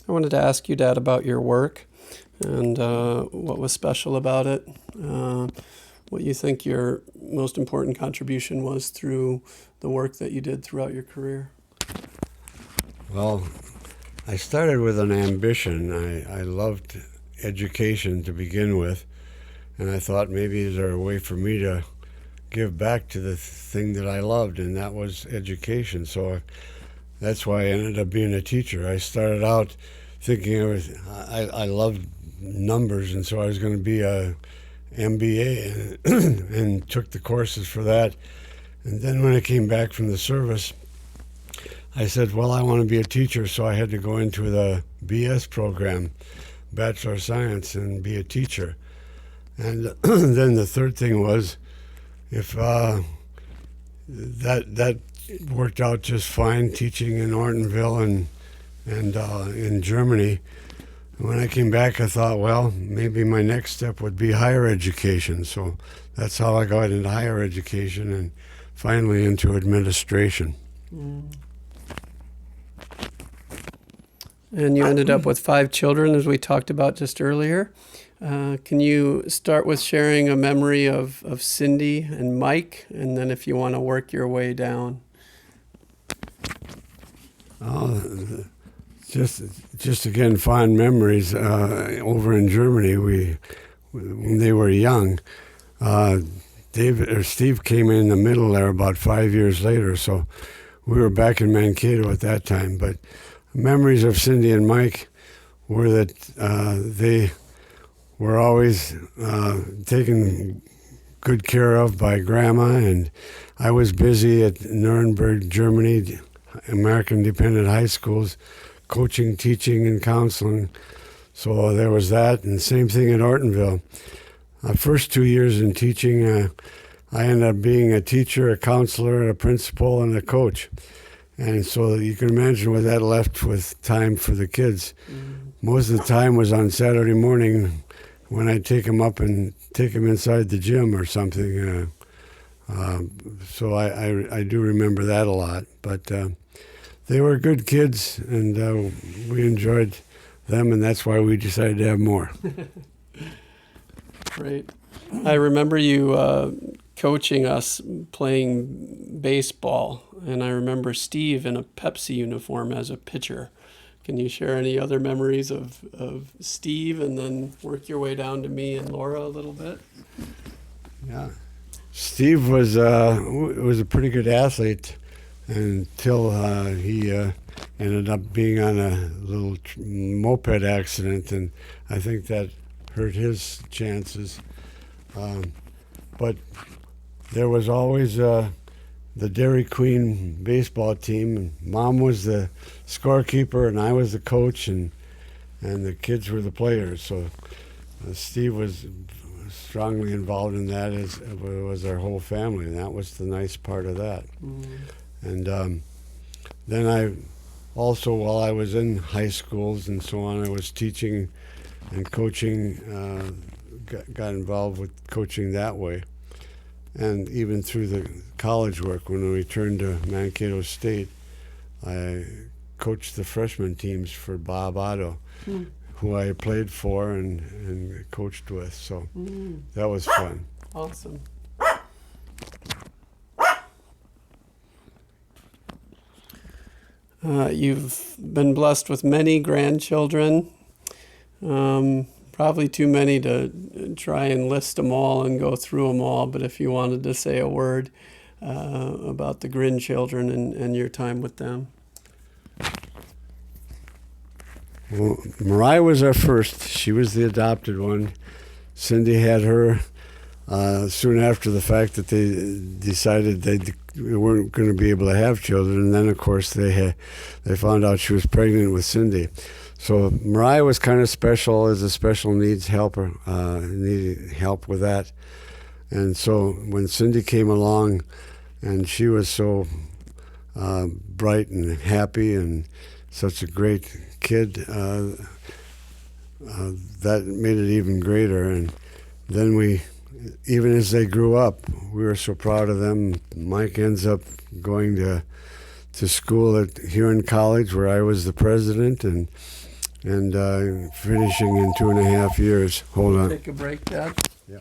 I wanted to ask you, Dad, about your work and what was special about it, what you think your most important contribution was through the work that you did throughout your career. Well, I started with an ambition. I loved education to begin with, and I thought maybe is there a way for me to give back to the thing that I loved, and that was education. So that's why I ended up being a teacher. I started out thinking I loved numbers, and so I was going to be a MBA and took the courses for that. And then when I came back from the service, I said, well, I want to be a teacher, so I had to go into the BS program, Bachelor of Science, and be a teacher. And then the third thing was, if that worked out just fine, teaching in Ortonville and in Germany. When I came back, I thought, well, maybe my next step would be higher education. So that's how I got into higher education and finally into administration. And you ended up with 5 children, as we talked about just earlier. Can you start with sharing a memory of Cindy and Mike, and then if you want to work your way down? Just again, fond memories. Over in Germany, when they were young, Steve came in the middle there about 5 years later, so we were back in Mankato at that time. But memories of Cindy and Mike were that they were always taken good care of by Grandma, and I was busy at Nuremberg, Germany, American Independent High Schools, coaching, teaching, and counseling. So there was that, and same thing at Ortonville. First 2 years in teaching, I ended up being a teacher, a counselor, a principal, and a coach. And so you can imagine what that left with time for the kids. Most of the time was on Saturday morning when I'd take them up and take them inside the gym or something. So I do remember that a lot. But they were good kids, and we enjoyed them, and that's why we decided to have more. Great. I remember you coaching us playing baseball, and I remember Steve in a Pepsi uniform as a pitcher. Can you share any other memories of Steve, and then work your way down to me and Laura a little bit? Yeah. Steve was a pretty good athlete until he ended up being on a little moped accident, and I think that hurt his chances. But there was always the Dairy Queen baseball team, and Mom was the scorekeeper, and I was the coach, and the kids were the players. So Steve was strongly involved in that, as was our whole family, and that was the nice part of that. And then I also, while I was in high schools and so on, I was teaching and coaching, got involved with coaching that way. And even through the college work, when I returned to Mankato State, I coached the freshman teams for Bob Otto, who I played for and coached with. So that was fun. Awesome. You've been blessed with many grandchildren. Probably too many to try and list them all and go through them all, but if you wanted to say a word about the grandchildren and your time with them. Well, Mariah was our first. She was the adopted one. Cindy had her soon after the fact that they decided they weren't going to be able to have children, and then of course they found out she was pregnant with Cindy. So Mariah was kind of special as a special needs helper, needed help with that. And so when Cindy came along, and she was so bright and happy and such a great kid, that made it even greater. And then even as they grew up, we were so proud of them. Mike ends up going to school at Huron College, where I was the president, and and finishing in 2.5 years. Hold on. Take a break, Dad. Yeah.